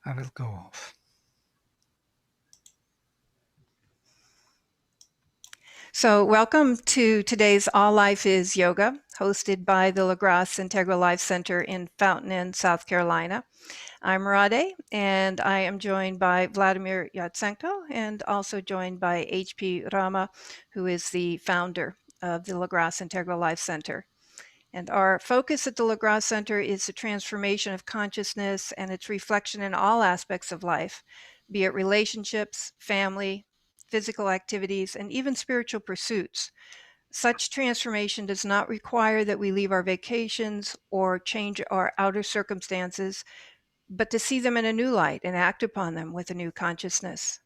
I will go off. So, welcome to today's All Life is Yoga, hosted by the LaGrasse Integral Life Center in Fountain Inn, South Carolina. I'm Rade, and I am joined by Vladimir Yatsenko and also joined by H.P. Rama, who is the founder of the LaGrasse Integral Life Center. And our focus at the LaGrasse Center is the transformation of consciousness and its reflection in all aspects of life, be it relationships, family, physical activities, and even spiritual pursuits. Such transformation does not require that we leave our vacations or change our outer circumstances, but to see them in a new light and act upon them with a new consciousness.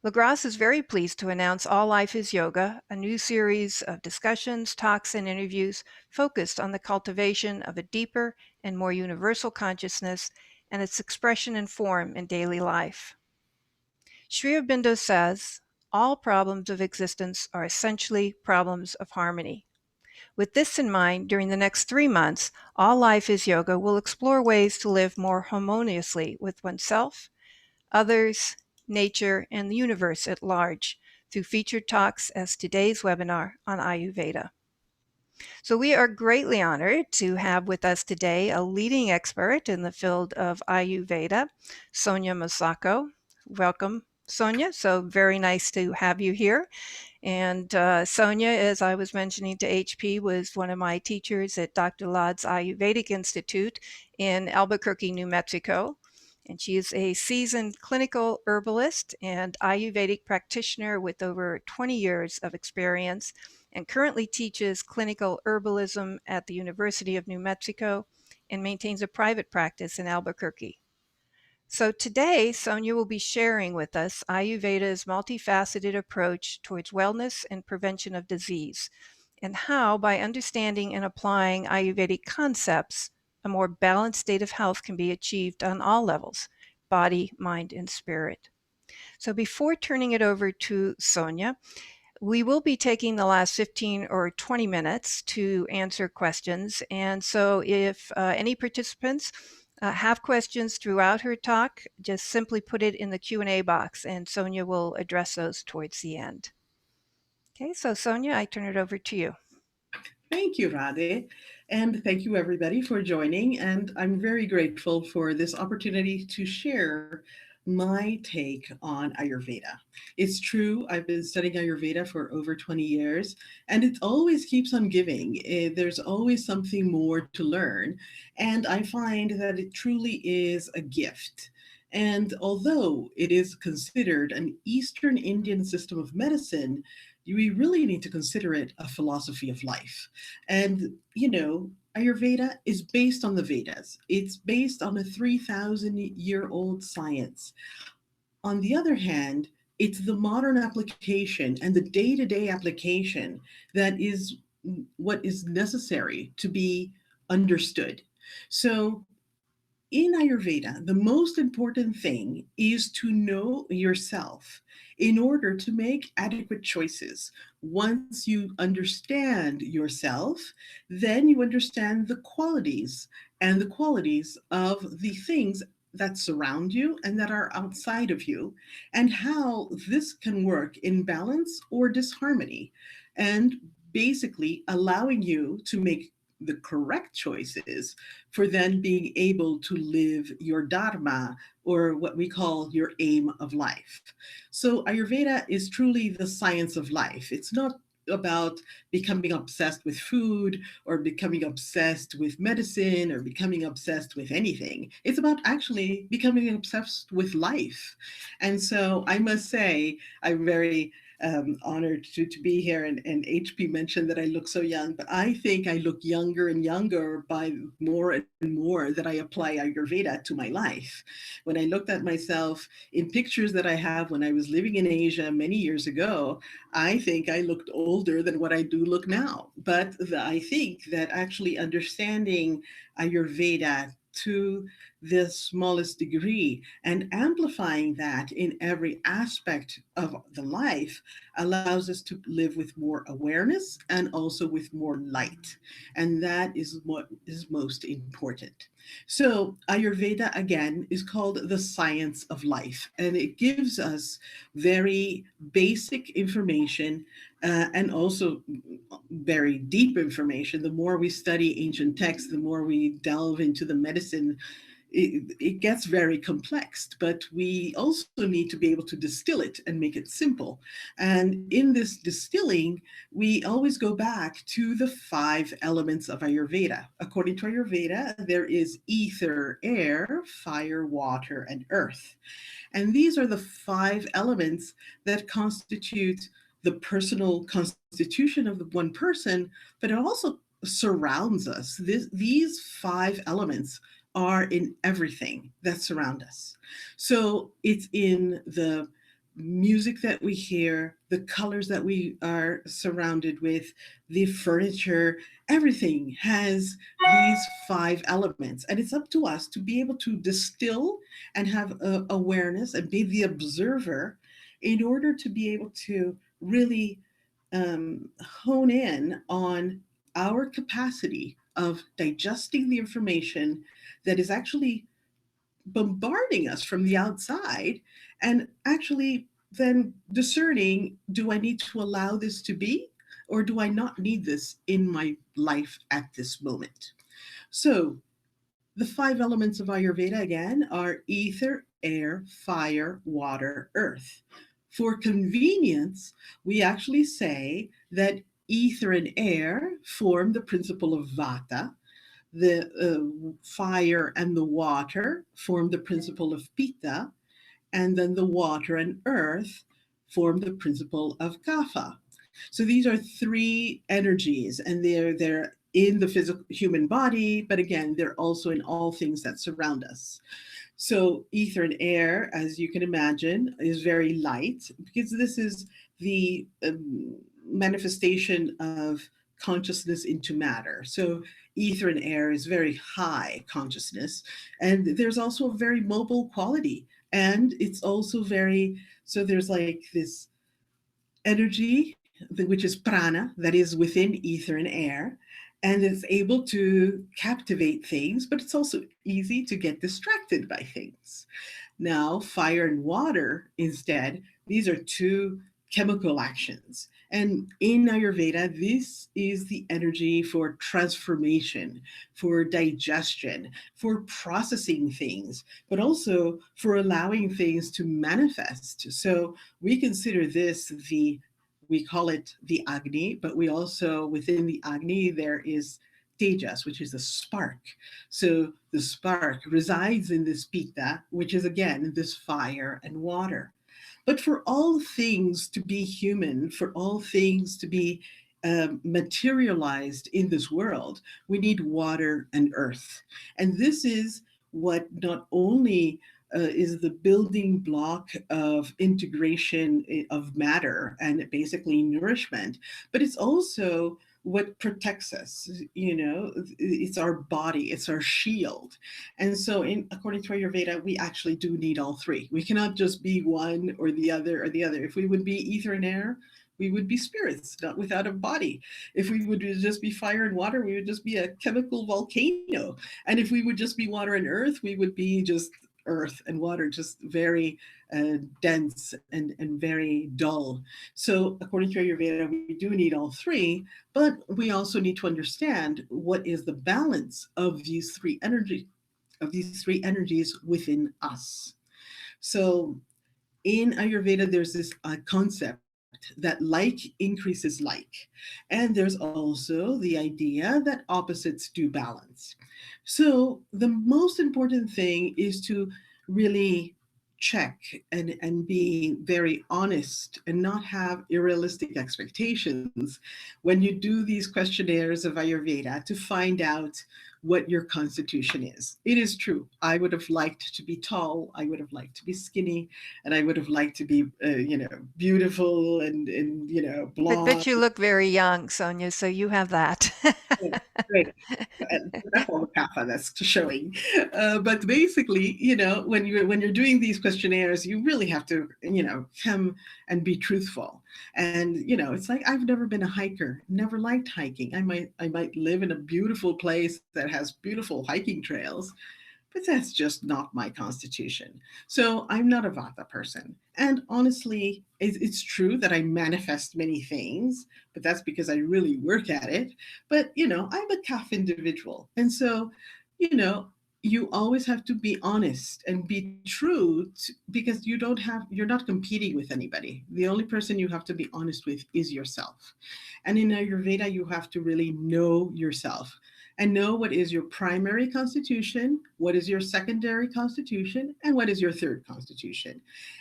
LaGrasse is very pleased to announce All Life is Yoga, a new series of discussions, talks, and interviews focused on the cultivation of a deeper and more universal consciousness and its expression and form in daily life. Sri Aurobindo says, all problems of existence are essentially problems of harmony. With this in mind, during the next 3 months, All Life is Yoga will explore ways to live more harmoniously with oneself, others, nature, and the universe at large through featured talks as today's webinar on Ayurveda. So we are greatly honored to have with us today a leading expert in the field of Ayurveda, Sonia Masocco. Welcome, Sonia. So very nice to have you here. And Sonia, as I was mentioning to HP, was one of my teachers at Dr. Ladd's Ayurvedic Institute in Albuquerque, New Mexico. And she is a seasoned clinical herbalist and Ayurvedic practitioner with over 20 years of experience and currently teaches clinical herbalism at the University of New Mexico and maintains a private practice in Albuquerque. So today, Sonia will be sharing with us Ayurveda's multifaceted approach towards wellness and prevention of disease, and how, by understanding and applying Ayurvedic concepts, a more balanced state of health can be achieved on all levels, body, mind, and spirit. So before turning it over to Sonia, we will be taking the last 15 or 20 minutes to answer questions. And so if any participants have questions throughout her talk, just simply put it in the Q&A box and Sonia will address those towards the end. Okay, so Sonia, I turn it over to you. Thank you, Rade. And thank you, everybody, for joining. And I'm very grateful for this opportunity to share my take on Ayurveda. It's true, I've been studying Ayurveda for over 20 years, and it always keeps on giving. There's always something more to learn. And I find that it truly is a gift. And although it is considered an Eastern Indian system of medicine, we really need to consider it a philosophy of life. And, Ayurveda is based on the Vedas. It's based on a 3,000-year-old science. On the other hand, it's the modern application and the day to day application that is what is necessary to be understood. So, in Ayurveda, the most important thing is to know yourself in order to make adequate choices. Once you understand yourself, then you understand the qualities and the qualities of the things that surround you and that are outside of you, and how this can work in balance or disharmony, and basically allowing you to make the correct choices for then being able to live your dharma, or what we call your aim of life. So Ayurveda is truly the science of life. It's not about becoming obsessed with food or becoming obsessed with medicine or becoming obsessed with anything. It's about actually becoming obsessed with life. And so I must say, I'm very honored to be here. And HP mentioned that I look so young, but I think I look younger and younger by more and more that I apply Ayurveda to my life. When I looked at myself in pictures that I have when I was living in Asia many years ago, I think I looked older than what I do look now. But I think that actually understanding Ayurveda to the smallest degree, and amplifying that in every aspect of the life allows us to live with more awareness and also with more light. And that is what is most important. So, Ayurveda again is called the science of life, and it gives us very basic information, and also very deep information. The more we study ancient texts, the more we delve into the medicine, it gets very complex, but we also need to be able to distill it and make it simple. And in this distilling, we always go back to the five elements of Ayurveda. According to Ayurveda, there is ether, air, fire, water, and earth. And these are the five elements that constitute the personal constitution of the one person, but it also surrounds us. These five elements are in everything that surround us. So it's in the music that we hear, the colors that we are surrounded with, the furniture, everything has these five elements. And it's up to us to be able to distill and have awareness and be the observer in order to be able to really hone in on our capacity of digesting the information that is actually bombarding us from the outside, and actually then discerning, do I need to allow this to be, or do I not need this in my life at this moment? So the five elements of Ayurveda again are ether, air, fire, water, earth. For convenience, we actually say that ether and air form the principle of vata, the fire and the water form the principle of pitta, and then the water and earth form the principle of kapha. So these are three energies, and they're in the physical human body, but again, they're also in all things that surround us. So ether and air, as you can imagine, is very light because this is the manifestation of consciousness into matter. So ether and air is very high consciousness, and there's also a very mobile quality, and it's also very, so there's like this energy, which is prana, that is within ether and air, and it's able to captivate things, but it's also easy to get distracted by things. Now, fire and water, instead, these are two chemical actions. And in Ayurveda, this is the energy for transformation, for digestion, for processing things, but also for allowing things to manifest. So we consider this we call it the Agni, but we also, within the Agni, there is Tejas, which is the spark. So the spark resides in this Pitta, which is again this fire and water. But for all things to be human, for all things to be materialized in this world, we need water and earth. And this is what not only is the building block of integration of matter and basically nourishment, but it's also what protects us. You know, it's our body, it's our shield. And so according to Ayurveda, we actually do need all three. We cannot just be one or the other or the other. If we would be ether and air, we would be spirits, not without a body. If we would just be fire and water, we would just be a chemical volcano. And if we would just be water and earth, we would be just earth and water, just very dense and very dull. So according to Ayurveda, we do need all three, but we also need to understand what is the balance of these three energies within us. So in Ayurveda, there's this concept that like increases like. And there's also the idea that opposites do balance. So the most important thing is to really check and be very honest and not have unrealistic expectations when you do these questionnaires of Ayurveda to find out what your constitution is. It is true. I would have liked to be tall. I would have liked to be skinny, and I would have liked to be, beautiful and blonde. But you look very young, Sonia, so you have that. Yeah, great. That's all the kapha that's showing. But basically, when you're doing these questionnaires, you really have to, come and be truthful. And it's like I've never been a hiker, never liked hiking. I might live in a beautiful place that has beautiful hiking trails, but that's just not my constitution. So I'm not a vata person. And honestly, it's true that I manifest many things, but that's because I really work at it. But, I'm a calf individual. And so, you know, you always have to be honest and be true because you're not competing with anybody. The only person you have to be honest with is yourself. And in Ayurveda, you have to really know yourself and know what is your primary constitution, what is your secondary constitution, and what is your third constitution.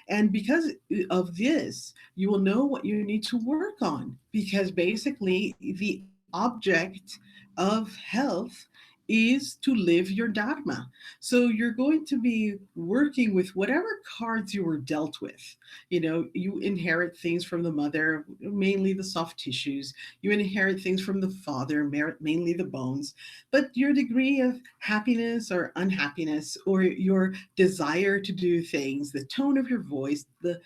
And because of this, you will know what you need to work on because basically the object of health is to live your dharma. So you're going to be working with whatever cards you were dealt with. You inherit things from the mother, mainly the soft tissues. You inherit things from the father, mainly the bones. But your degree of happiness or unhappiness, or your desire to do things, the tone of your voice, the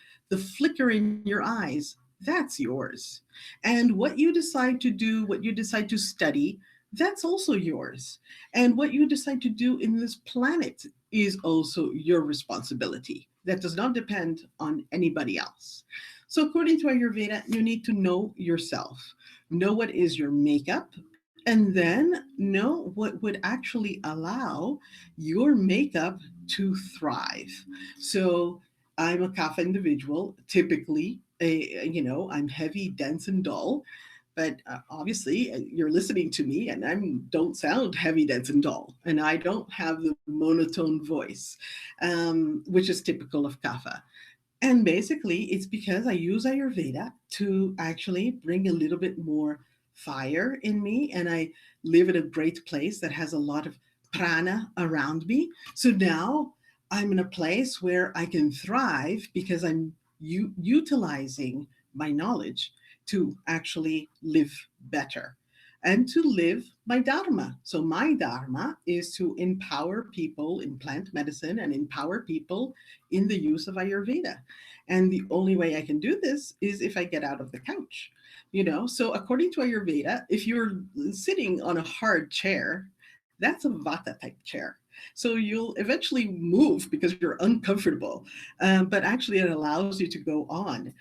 flicker in your eyes, that's yours. And what you decide to do, what you decide to study, that's also yours. And what you decide to do in this planet is also your responsibility. That does not depend on anybody else. So, according to Ayurveda, you need to know yourself, know what is your makeup, and then know what would actually allow your makeup to thrive. So, I'm a kapha individual, typically. I'm heavy, dense, and dull. But obviously, you're listening to me, and I don't sound heavy, dense, and dull, and I don't have the monotone voice, which is typical of kapha. And basically, it's because I use Ayurveda to actually bring a little bit more fire in me. And I live in a great place that has a lot of prana around me. So now I'm in a place where I can thrive because I'm utilizing my knowledge to actually live better and to live my dharma. So, my dharma is to empower people in plant medicine and empower people in the use of Ayurveda. And the only way I can do this is if I get out of the couch. So according to Ayurveda, if you're sitting on a hard chair, that's a vata type chair. So you'll eventually move because you're uncomfortable. But actually, it allows you to go on.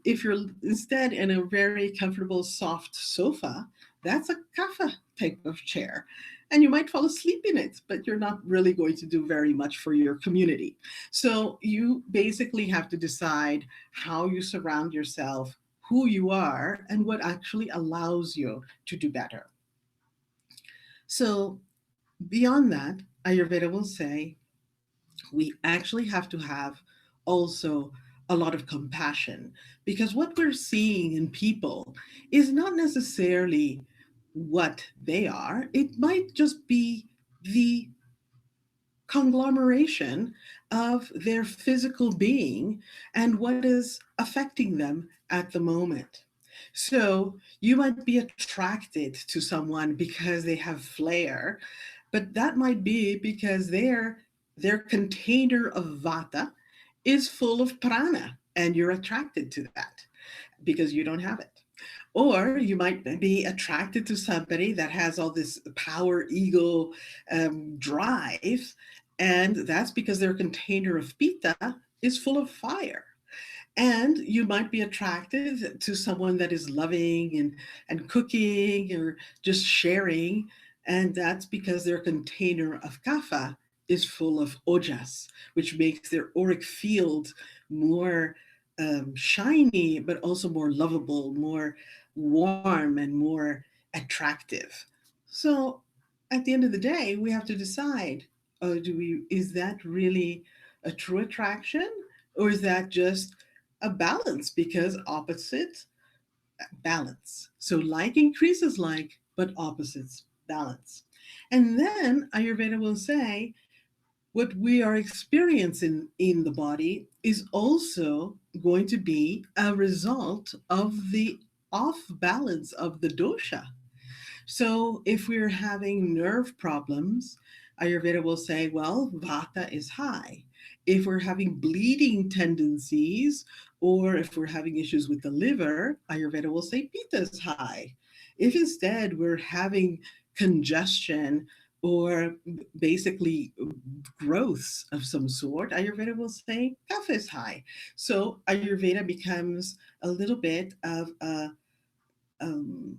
If you're instead in a very comfortable, soft sofa, that's a kapha type of chair. And you might fall asleep in it, but you're not really going to do very much for your community. So you basically have to decide how you surround yourself, who you are, and what actually allows you to do better. So, beyond that, Ayurveda will say we actually have to have also a lot of compassion because what we're seeing in people is not necessarily what they are, it might just be the conglomeration of their physical being and what is affecting them at the moment. So you might be attracted to someone because they have flair, but that might be because their container of vata is full of prana and you're attracted to that because you don't have it. Or you might be attracted to somebody that has all this power, ego, drive, and that's because their container of pitta is full of fire. And you might be attracted to someone that is loving and cooking or just sharing, and that's because their container of kapha is full of ojas, which makes their auric field more shiny, but also more lovable, more warm, and more attractive. So at the end of the day, we have to decide: do we? Is that really a true attraction, or is that just a balance? Because opposite balance. So like increases like, but opposites balance. And then Ayurveda will say what we are experiencing in the body is also going to be a result of the off balance of the dosha. So if we're having nerve problems, Ayurveda will say, well, vata is high. If we're having bleeding tendencies, or if we're having issues with the liver, Ayurveda will say pitta is high. If instead we're having congestion or basically growths of some sort, Ayurveda will say kapha is high. So Ayurveda becomes a little bit of um,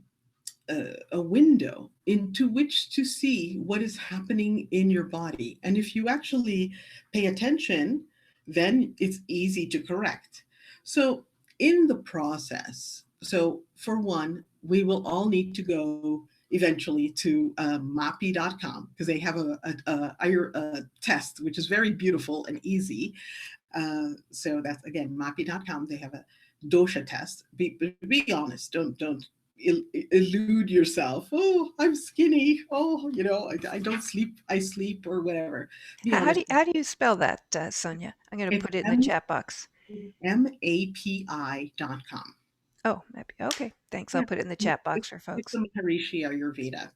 a window into which to see what is happening in your body. And if you actually pay attention, then it's easy to correct. So, in the process, so for one, we will all need to go eventually to mapi.com because they have a test which is very beautiful and easy. So that's again mapi.com. They have a dosha test. Be honest. Don't elude yourself. Oh, I'm skinny. Oh, I don't sleep. I sleep or whatever. Be How do honest. you, how do you spell that, Sonia? I'm going to It's put it in the chat box. mapi.com. Oh, maybe. Okay, thanks. I'll Yeah, put it in the chat box it's for it's folks. the Maharishi Ayurveda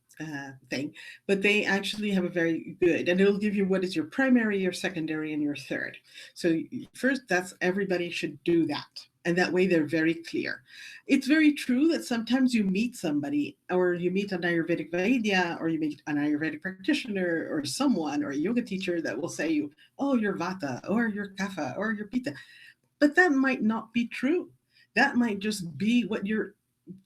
thing, but they actually have a very good, and it'll give you what is your primary, your secondary, and your third. So first, that's everybody should do that, and that way they're very clear. It's very true that sometimes you meet somebody, or you meet an Ayurvedic Vaidya, or you meet an Ayurvedic practitioner, or someone, or a yoga teacher that will say you, oh, you're Vata, or you're Kapha, or you're Pitta, but that might not be true. That might just be what you're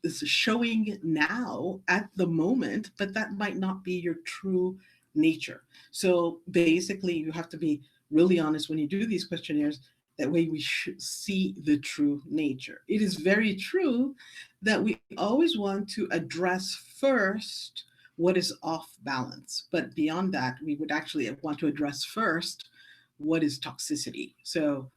is showing now at the moment, but that might not be your true nature. So basically, you have to be really honest when you do these questionnaires. That way, we should see the true nature. It is very true that we always want to address first what is off balance. But beyond that, we would actually want to address first what is toxicity. So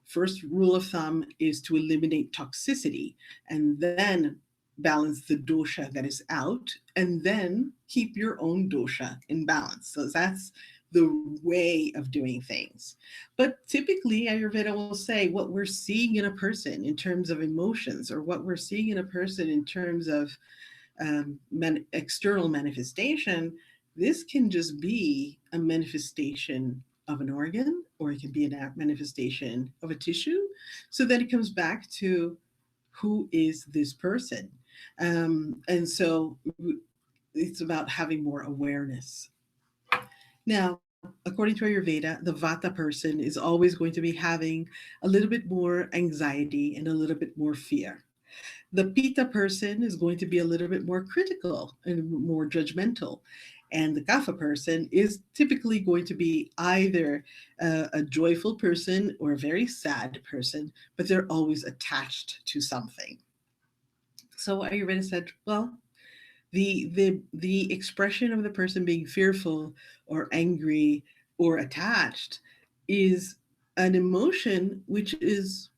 first rule of thumb is to eliminate toxicity and then balance the dosha that is out and then keep your own dosha in balance. So that's the way of doing things. But typically, Ayurveda will say what we're seeing in a person in terms of emotions or what we're seeing in a person in terms of external manifestation, this can just be a manifestation of an organ or it can be a manifestation of a tissue. So then it comes back to who is this person? And so it's about having more awareness. Now, according to Ayurveda, the Vata person is always going to be having a little bit more anxiety and a little bit more fear. The Pitta person is going to be a little bit more critical and more judgmental. And the Kapha person is typically going to be either a joyful person or a very sad person, but they're always attached to something. So Ayurveda said, well, the expression of the person being fearful or angry or attached is an emotion which is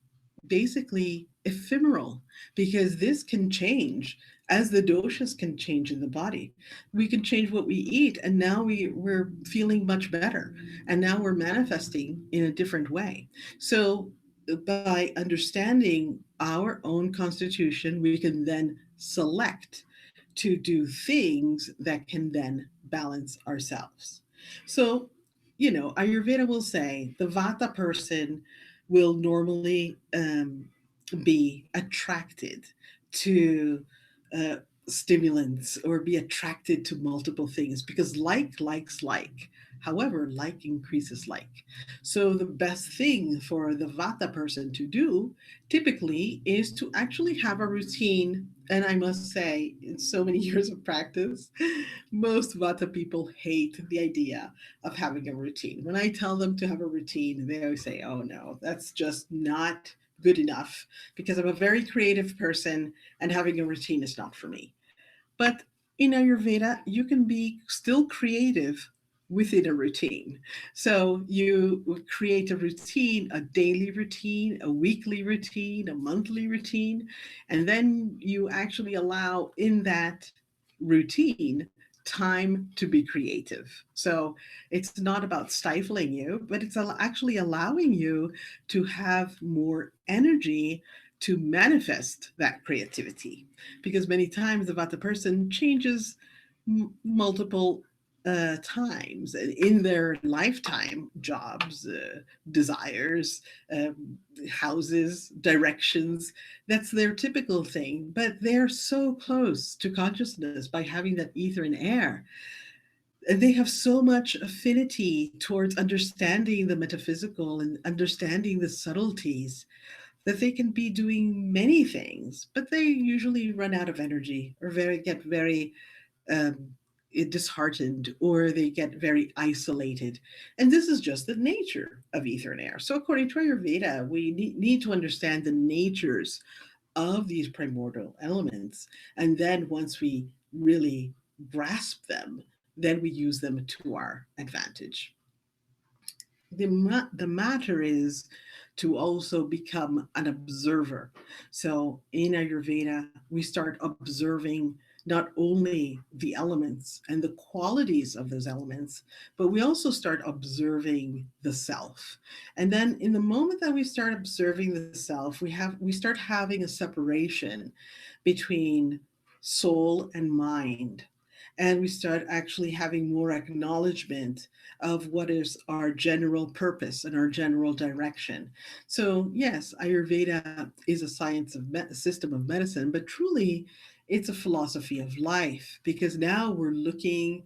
basically ephemeral because this can change as the doshas can change in the body. We can change what we eat, and now we're feeling much better, and now we're manifesting in a different way. So by understanding our own constitution, we can then select to do things that can then balance ourselves. So, Ayurveda will say the Vata person will normally be attracted to uh, stimulants or be attracted to multiple things because like likes like. However, like increases like. So, the best thing for the Vata person to do typically is to actually have a routine. And I must say, in so many years of practice, most Vata people hate the idea of having a routine. When I tell them to have a routine, they always say, oh no, that's just not good enough because I'm a very creative person and having a routine is not for me. But in Ayurveda, you can be still creative within a routine. So you create a routine, a daily routine, a weekly routine, a monthly routine, and then you actually allow in that routine time to be creative. So it's not about stifling you, but it's actually allowing you to have more energy to manifest that creativity. Because many times, the Vata person changes multiple times in their lifetime, jobs, desires, houses, directions. That's their typical thing. But they're so close to consciousness by having that ether and air. And they have so much affinity towards understanding the metaphysical and understanding the subtleties that they can be doing many things, but they usually run out of energy or get very um, disheartened, or they get very isolated. And this is just the nature of ether and air. So, according to Ayurveda, we need to understand the natures of these primordial elements. And then once we really grasp them, then we use them to our advantage. The matter is to also become an observer. So in Ayurveda, we start observing not only the elements and the qualities of those elements, but we also start observing the self. And then in the moment that we start observing the self, we start having a separation between soul and mind. And we start actually having more acknowledgement of what is our general purpose and our general direction. So, yes, Ayurveda is a science of a system of medicine, but truly it's a philosophy of life, because now we're looking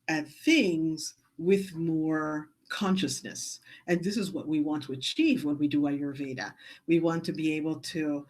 at things with more consciousness. And this is what we want to achieve when we do Ayurveda. We want to be able to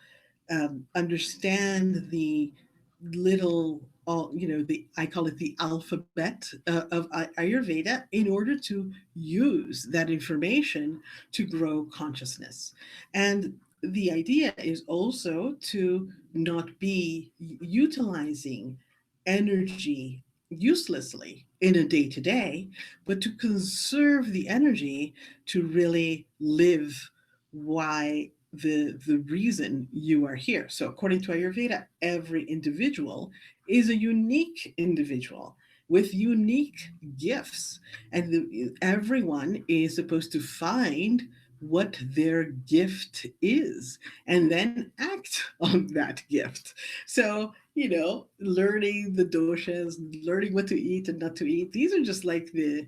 understand the little, the I call it the alphabet of Ayurveda, in order to use that information to grow consciousness. And the idea is also to not be utilizing energy uselessly in a day to day, but to conserve the energy to really live why the reason you are here. So according to Ayurveda, every individual is a unique individual with unique gifts, and everyone is supposed to find what their gift is and then act on that gift. So, learning the doshas, learning what to eat and not to eat, these are just like the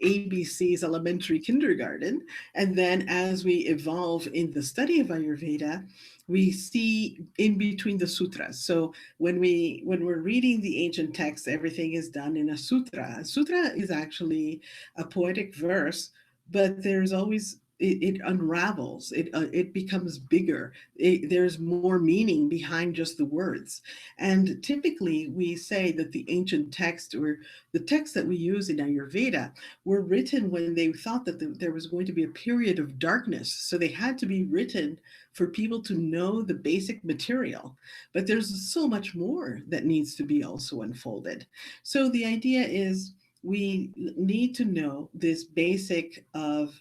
ABC's elementary kindergarten. And then as we evolve in the study of Ayurveda, we see in between the sutras. So when we're reading the ancient texts, everything is done in a sutra. A sutra is actually a poetic verse, but there's always it unravels, it becomes bigger, there's more meaning behind just the words. And typically we say that the ancient text, or the texts that we use in Ayurveda, were written when they thought that there was going to be a period of darkness, so they had to be written for people to know the basic material. But there's so much more that needs to be also unfolded. So the idea is we need to know this basic of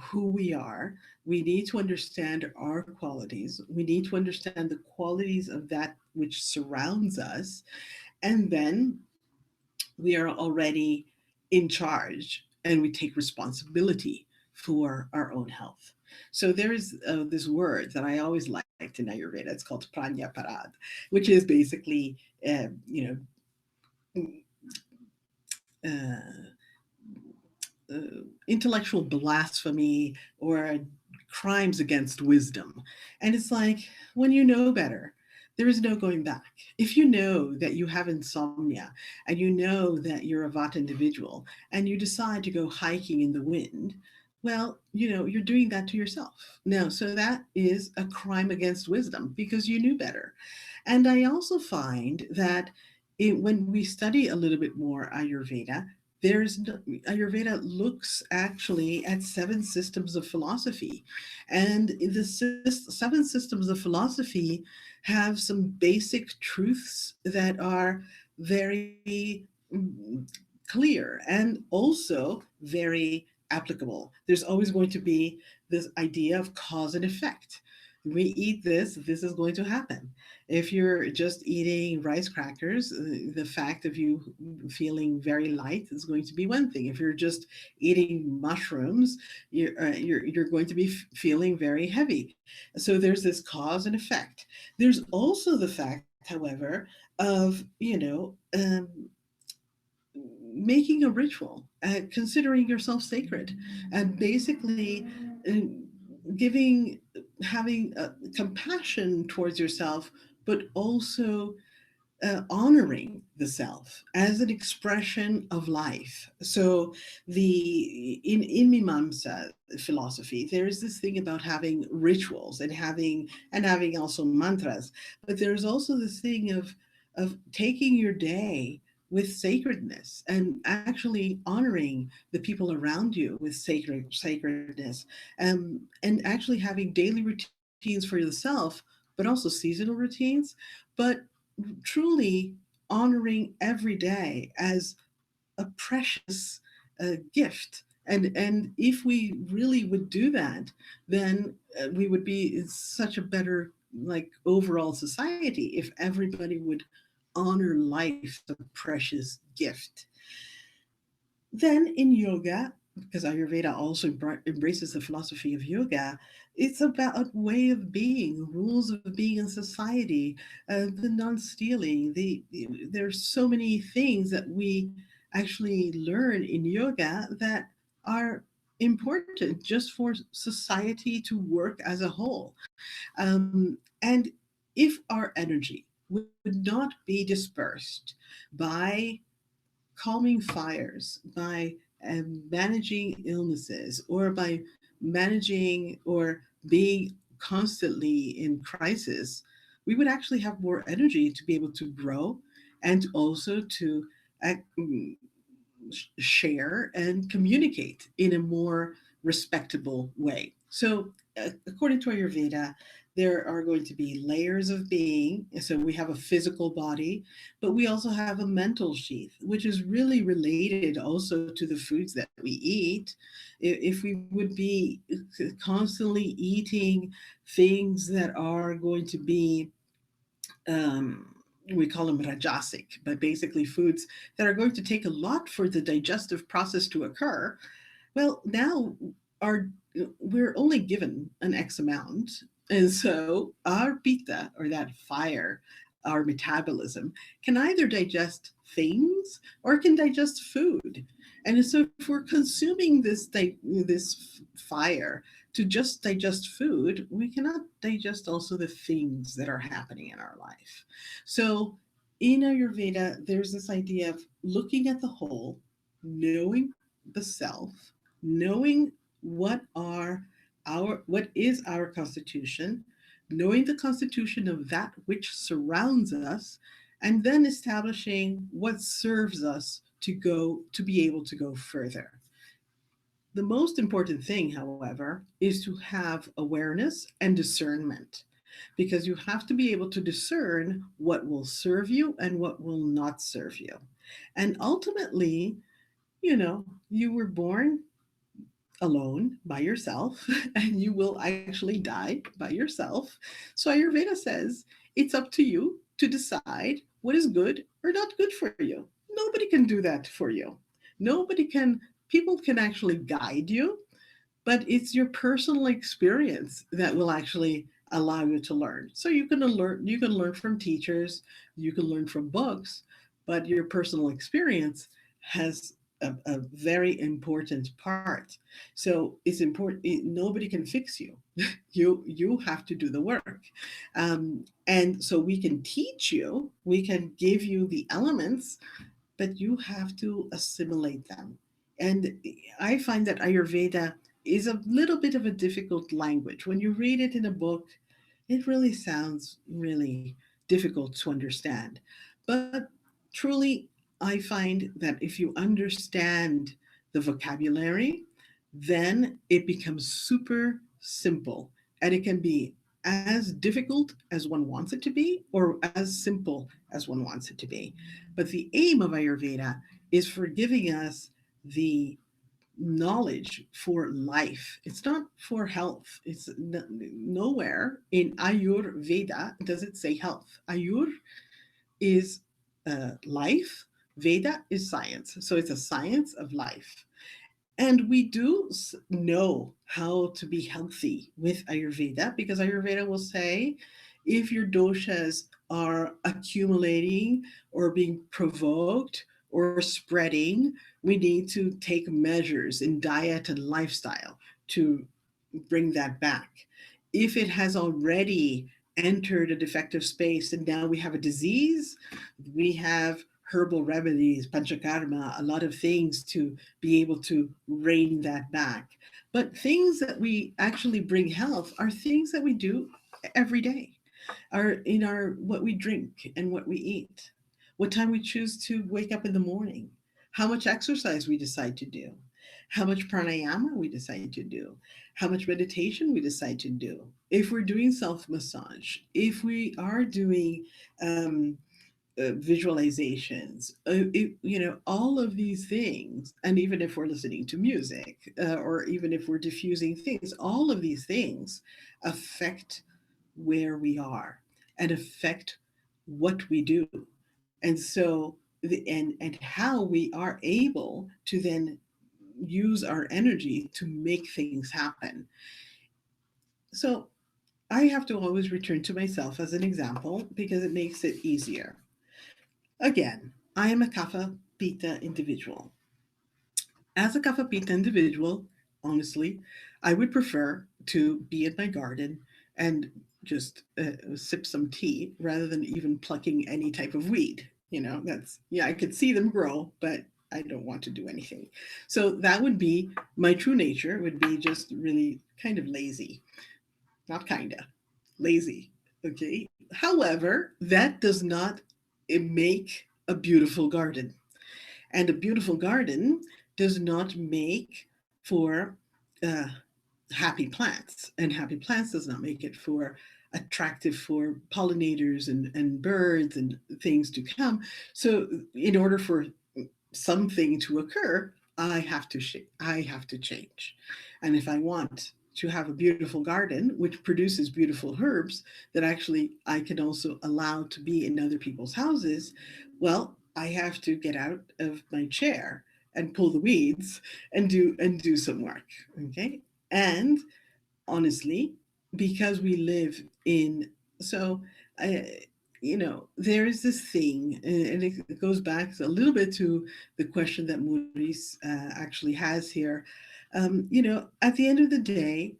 who we are. We need to understand our qualities. We need to understand the qualities of that which surrounds us. And then we are already in charge, and we take responsibility for our own health. So there is this word that I always liked in Ayurveda. It's called pranya parad, which is basically, uh, intellectual blasphemy or crimes against wisdom. And it's like, when you know better, there is no going back. If you know that you have insomnia, and you know that you're a Vata individual, and you decide to go hiking in the wind, well, you're doing that to yourself. Now, so that is a crime against wisdom, because you knew better. And I also find that when we study a little bit more Ayurveda, Ayurveda looks actually at 7 systems of philosophy, and the 7 systems of philosophy have some basic truths that are very clear, and also very applicable. There's always going to be this idea of cause and effect. we eat this is going to happen. If you're just eating rice crackers, the fact of you feeling very light is going to be one thing. If you're just eating mushrooms, you're going to be feeling very heavy. So there's this cause and effect. There's also the fact, however, of making a ritual, considering yourself sacred, and basically uh, giving, having compassion towards yourself, but also honoring the self as an expression of life. So in Mimamsa philosophy, there is this thing about having rituals and having also mantras, but there's also this thing of taking your day with sacredness and actually honoring the people around you with sacredness, and actually having daily routines for yourself, but also seasonal routines, but truly honoring every day as a precious gift. And if we really would do that, then we would be in such a better, like, overall society, if everybody would honor life as a precious gift. Then in yoga, because Ayurveda also embraces the philosophy of yoga, it's about a way of being, rules of being in society, the non-stealing. There's so many things that we actually learn in yoga that are important just for society to work as a whole. And if our energy would not be dispersed by calming fires, by managing illnesses, or by managing or being constantly in crisis, we would actually have more energy to be able to grow and also to share and communicate in a more respectable way. So, according to Ayurveda, there are going to be layers of being. So, we have a physical body, but we also have a mental sheath, which is really related also to the foods that we eat. If we would be constantly eating things that are going to be we call them rajasic, but basically foods that are going to take a lot for the digestive process to occur. Well, now our we're only given an X amount, and so our pitta, or that fire, our metabolism, can either digest things or can digest food. And so, if we're consuming this fire to just digest food, we cannot digest also the things that are happening in our life. So, in Ayurveda, there's this idea of looking at the whole, knowing the self, knowing what is our constitution, knowing the constitution of that which surrounds us, and then establishing what serves us to be able to go further. The most important thing, however, is to have awareness and discernment, because you have to be able to discern what will serve you and what will not serve you. And ultimately, you were born alone by yourself and you will actually die by yourself. So Ayurveda says it's up to you to decide what is good or not good for you. Nobody can do that for you. Nobody can, people can actually guide you, but it's your personal experience that will actually allow you to learn. So you can learn from teachers, you can learn from books, but your personal experience has a very important part. So it's important. Nobody can fix you. You have to do the work, and so we can teach you. We can give you the elements, but you have to assimilate them. And I find that Ayurveda is a little bit of a difficult language. When you read it in a book, it really sounds really difficult to understand. But truly, I find that if you understand the vocabulary, then it becomes super simple, and it can be as difficult as one wants it to be or as simple as one wants it to be. But the aim of Ayurveda is for giving us the knowledge for life. It's not for health. Nowhere in Ayurveda does it say health. Ayur is life, Veda is science. So it's a science of life. And we do know how to be healthy with Ayurveda, because Ayurveda will say if your doshas are accumulating or being provoked or spreading, we need to take measures in diet and lifestyle to bring that back. If it has already entered a defective space and now we have a disease, we have herbal remedies, panchakarma, a lot of things to be able to rein that back. But things that we actually bring health are things that we do every day, are in our what we drink and what we eat, what time we choose to wake up in the morning, how much exercise we decide to do, how much pranayama we decide to do, how much meditation we decide to do, if we're doing self massage, if we are doing visualizations, all of these things, and even if we're listening to music, or even if we're diffusing things, all of these things affect where we are and affect what we do. And so, and how we are able to then use our energy to make things happen. So I have to always return to myself as an example because it makes it easier. Again, I am a Kapha Pitta individual. As a Kapha Pitta individual, honestly, I would prefer to be in my garden and just sip some tea rather than even plucking any type of weed. That's, yeah, I could see them grow, but I don't want to do anything. So that would be my true nature, would be just really kind of lazy. Not kinda, lazy. Okay. However, that does not make a beautiful garden. And a beautiful garden does not make for uh, happy plants. And happy plants does not make it for attractive for pollinators and birds and things to come. So in order for something to occur, I have to change. And if I want to have a beautiful garden which produces beautiful herbs that actually I can also allow to be in other people's houses, well, I have to get out of my chair and pull the weeds and do some work. Okay. And honestly, because we live in, so I, there is this thing, and it goes back a little bit to the question that Maurice actually has here. At the end of the day,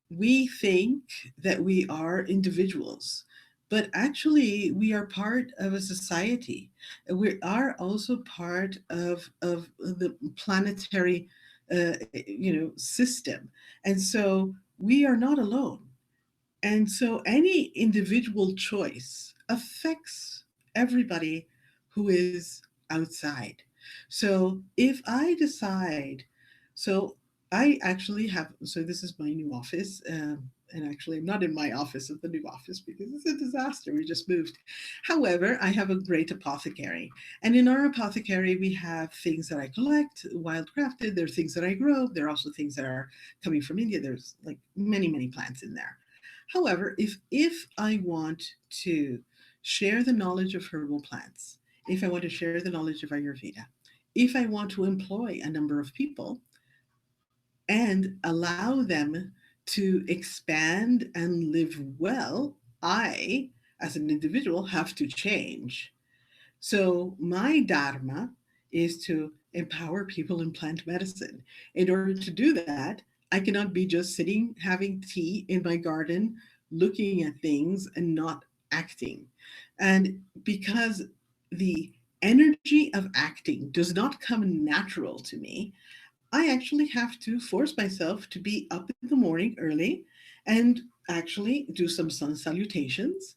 we think that we are individuals, but actually we are part of a society. We are also part of the planetary system. And so we are not alone. And so any individual choice affects everybody who is outside. So if I decide, so I actually have, so this is my new office. And actually, I'm not in my office at the new office because it's a disaster. We just moved. However, I have a great apothecary. And in our apothecary, we have things that I collect, wildcrafted. There are things that I grow. There are also things that are coming from India. There's like many, many plants in there. However, if I want to share the knowledge of herbal plants, if I want to share the knowledge of Ayurveda, if I want to employ a number of people and allow them to expand and live well, I, as an individual, have to change. So, my dharma is to empower people in plant medicine. In order to do that, I cannot be just sitting having tea in my garden, looking at things and not acting. And because the energy of acting does not come natural to me, I actually have to force myself to be up in the morning early and actually do some sun salutations.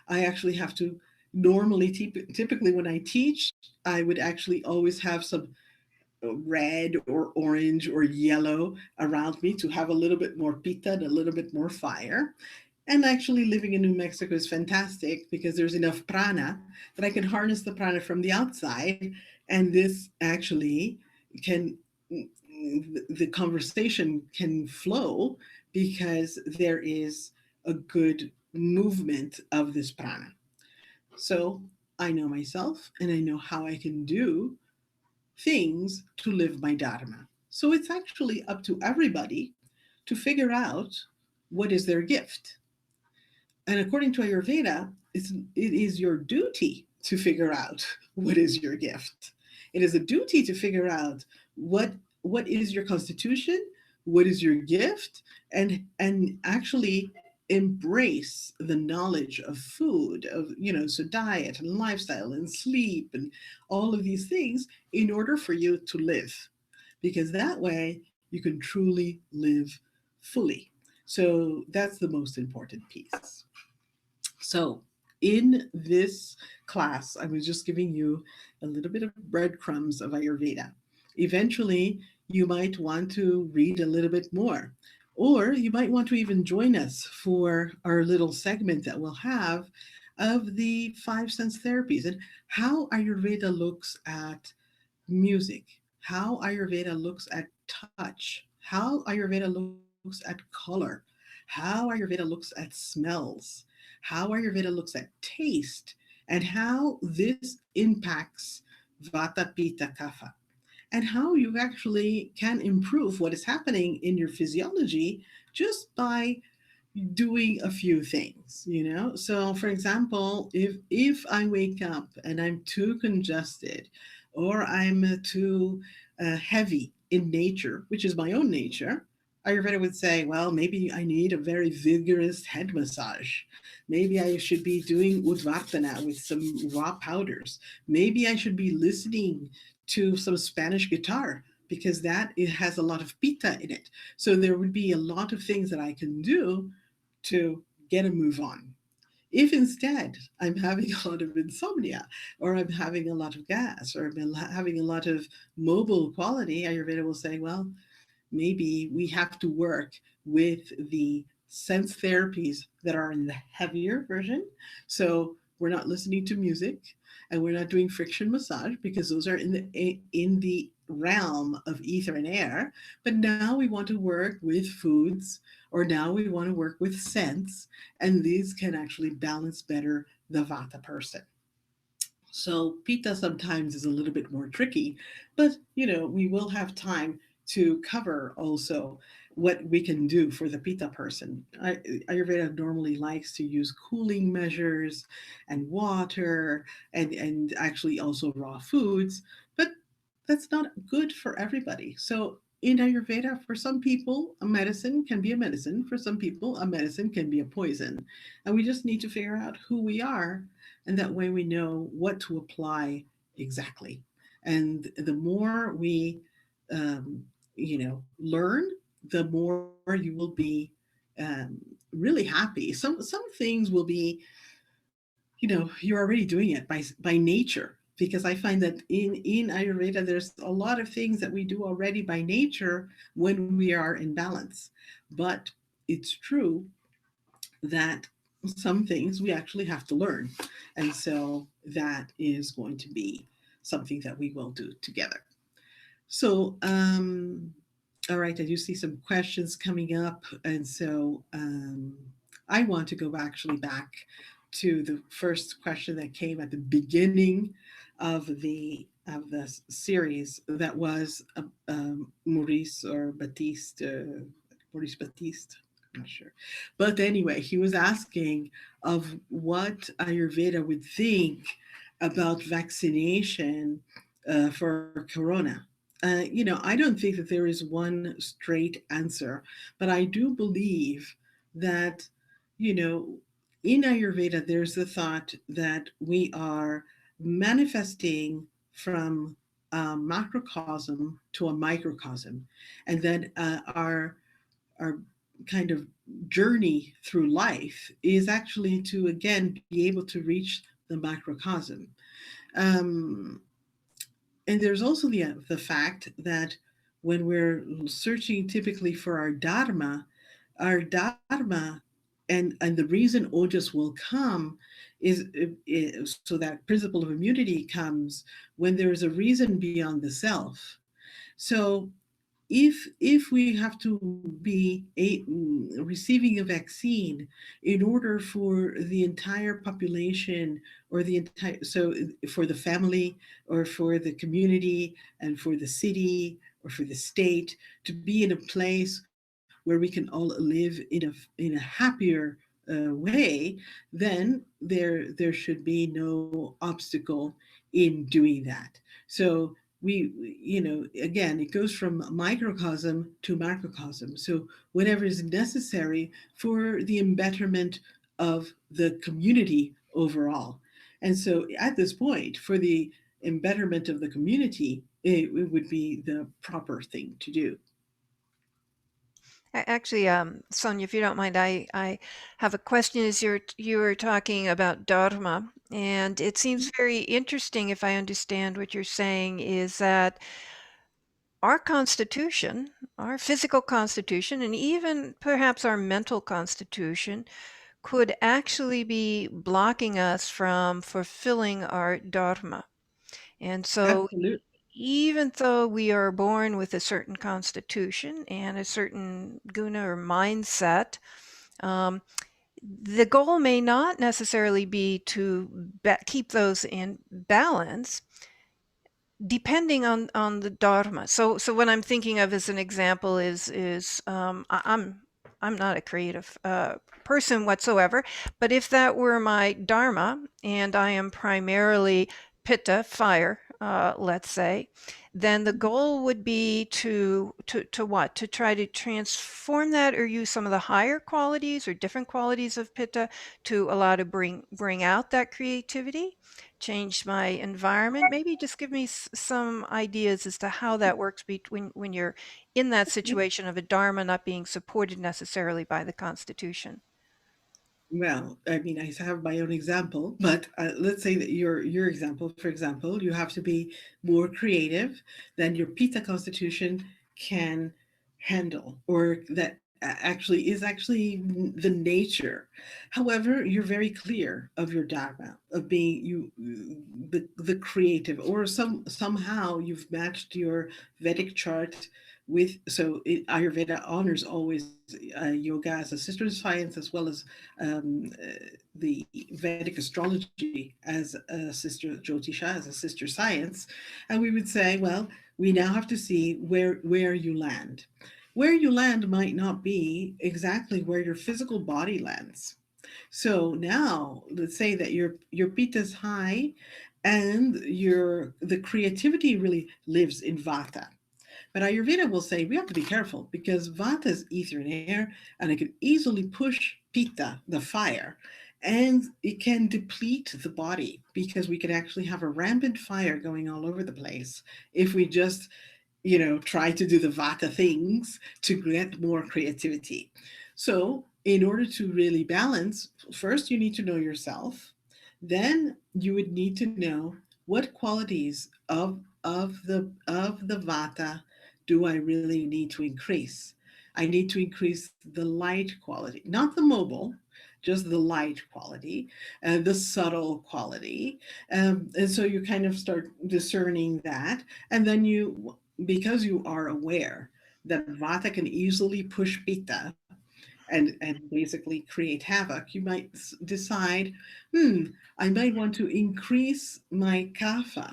I actually have to normally, typically when I teach, I would actually always have some red or orange or yellow around me to have a little bit more pita and a little bit more fire. And actually, living in New Mexico is fantastic because there's enough prana that I can harness the prana from the outside. And this actually can the conversation can flow because there is a good movement of this prana. So I know myself and I know how I can do things to live my dharma. So it's actually up to everybody to figure out what is their gift. And according to Ayurveda, it is your duty to figure out what is your gift. It is a duty to figure out what what is your constitution, what is your gift, and actually embrace the knowledge of food, of so diet and lifestyle and sleep and all of these things in order for you to live. Because that way you can truly live fully. So that's the most important piece. So, in this class, I was just giving you a little bit of breadcrumbs of Ayurveda. Eventually, you might want to read a little bit more, or you might want to even join us for our little segment that we'll have of the five sense therapies and how Ayurveda looks at music, how Ayurveda looks at touch, how Ayurveda looks at color, how Ayurveda looks at smells, how Ayurveda looks at taste, and how this impacts Vata, Pitta, Kapha, and how you actually can improve what is happening in your physiology just by doing a few things. So for example, if I wake up and I'm too congested or I'm too heavy in nature, which is my own nature, Ayurveda would say, well, maybe I need a very vigorous head massage. Maybe I should be doing udvartana with some raw powders. Maybe I should be listening to some Spanish guitar because that it has a lot of pita in it. So there would be a lot of things that I can do to get a move on. If instead I'm having a lot of insomnia, or I'm having a lot of gas, or I'm having a lot of mobile quality, Ayurveda will say, well, maybe we have to work with the sense therapies that are in the heavier version. So we're not listening to music and we're not doing friction massage because those are in the realm of ether and air. But now we want to work with foods, or now we want to work with scents, and these can actually balance better the vata person. So pita sometimes is a little bit more tricky, but we will have time to cover also what we can do for the pita person. Ayurveda normally likes to use cooling measures and water and actually also raw foods, but that's not good for everybody. So in Ayurveda, for some people, a medicine can be a medicine. For some people, a medicine can be a poison. And we just need to figure out who we are, and that way we know what to apply exactly. And the more we, learn, the more you will be really happy. Some things will be, you're already doing it by nature, because I find that in Ayurveda there's a lot of things that we do already by nature when we are in balance. But it's true that some things we actually have to learn. And so that is going to be something that we will do together. So, all right, I do see some questions coming up. And so I want to go actually back to the first question that came at the beginning of the series. That was Maurice or Baptiste, Maurice Baptiste. I'm not sure. But anyway, he was asking of what Ayurveda would think about vaccination for Corona. I don't think that there is one straight answer, but I do believe that, you know, in Ayurveda, there's the thought that we are manifesting from a macrocosm to a microcosm, and that our kind of journey through life is actually to again be able to reach the macrocosm. Um, and there's also the fact that when we're searching typically for our dharma, and the reason ojas will come is so that principle of immunity comes when there is a reason beyond the self. So if we have to be receiving a vaccine in order for the entire population, or the entire, so for the family, or for the community, and for the city, or for the state, to be in a place where we can all live in a happier way, then there should be no obstacle in doing that. So again, it goes from microcosm to macrocosm. So whatever is necessary for the embetterment of the community overall. And so at this point, for the embetterment of the community, it would be the proper thing to do. Actually, Sonia, if you don't mind, I have a question as you were talking about dharma, and it seems very interesting, if I understand what you're saying, is that our constitution, our physical constitution, and even perhaps our mental constitution could actually be blocking us from fulfilling our dharma. And so Absolutely. even though we are born with a certain constitution and a certain guna or mindset, um, the goal may not necessarily be to keep those in balance, depending on the dharma. So what I'm thinking of as an example is I'm not a creative person whatsoever, but if that were my dharma and I am primarily pitta, fire, let's say, then the goal would be to what? To try to transform that, or use some of the higher qualities or different qualities of pitta to allow to bring out that creativity, change my environment. Maybe just give me some ideas as to how that works between when you're in that situation of a dharma not being supported necessarily by the constitution. Well, I mean, I have my own example, but let's say that your example, for example, you have to be more creative than your pizza constitution can handle, or that actually the nature. However, you're very clear of your dharma of being the creative, or somehow you've matched your Vedic chart with, Ayurveda honors always yoga as a sister science, as well as the Vedic astrology as a sister Jyotisha, as a sister science. And we would say, well, we now have to see where you land. Where you land might not be exactly where your physical body lands. So now let's say that your pitta is high, and the creativity really lives in vata. But Ayurveda will say we have to be careful, because Vata is ether and air, and it can easily push Pitta, the fire, and it can deplete the body, because we can actually have a rampant fire going all over the place if we just, try to do the Vata things to get more creativity. So, in order to really balance, first you need to know yourself. Then you would need to know what qualities of the Vata do I really need to increase. I need to increase the light quality, not the mobile, just the light quality, the subtle quality. And so you kind of start discerning that. And then because you are aware that Vata can easily push Pitta and basically create havoc, you might decide, I might want to increase my Kapha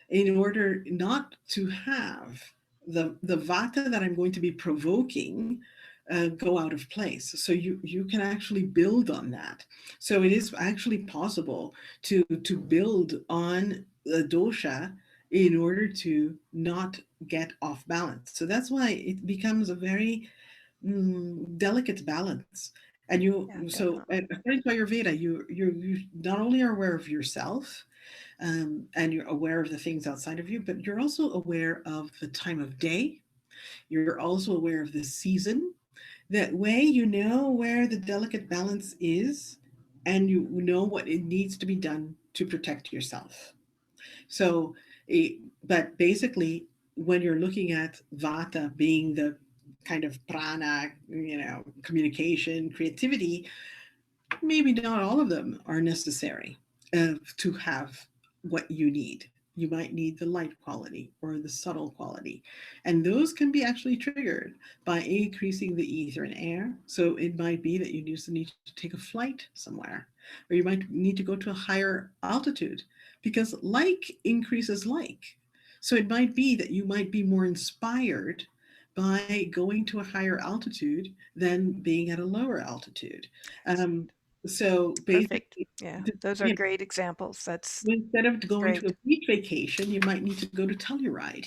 in order not to have the vata that I'm going to be provoking go out of place. So you can actually build on that. So it is actually possible to build on the dosha in order to not get off balance. So that's why it becomes a very delicate balance. And Yeah, definitely. according to Ayurveda, you not only are aware of yourself, and you're aware of the things outside of you, but you're also aware of the time of day. You're also aware of the season. That way, you know where the delicate balance is, and you know what it needs to be done to protect yourself. So, but basically, when you're looking at Vata being the kind of prana, communication, creativity, maybe not all of them are necessary to have what you need. You might need the light quality or the subtle quality. And those can be actually triggered by increasing the ether and air. So it might be that you just need to take a flight somewhere, or you might need to go to a higher altitude because like increases like. So it might be that you might be more inspired by going to a higher altitude than being at a lower altitude. Um, so Perfect. basically, Yeah, those are you know, great examples. That's instead of going to great. a beach vacation, you might need to go to Telluride.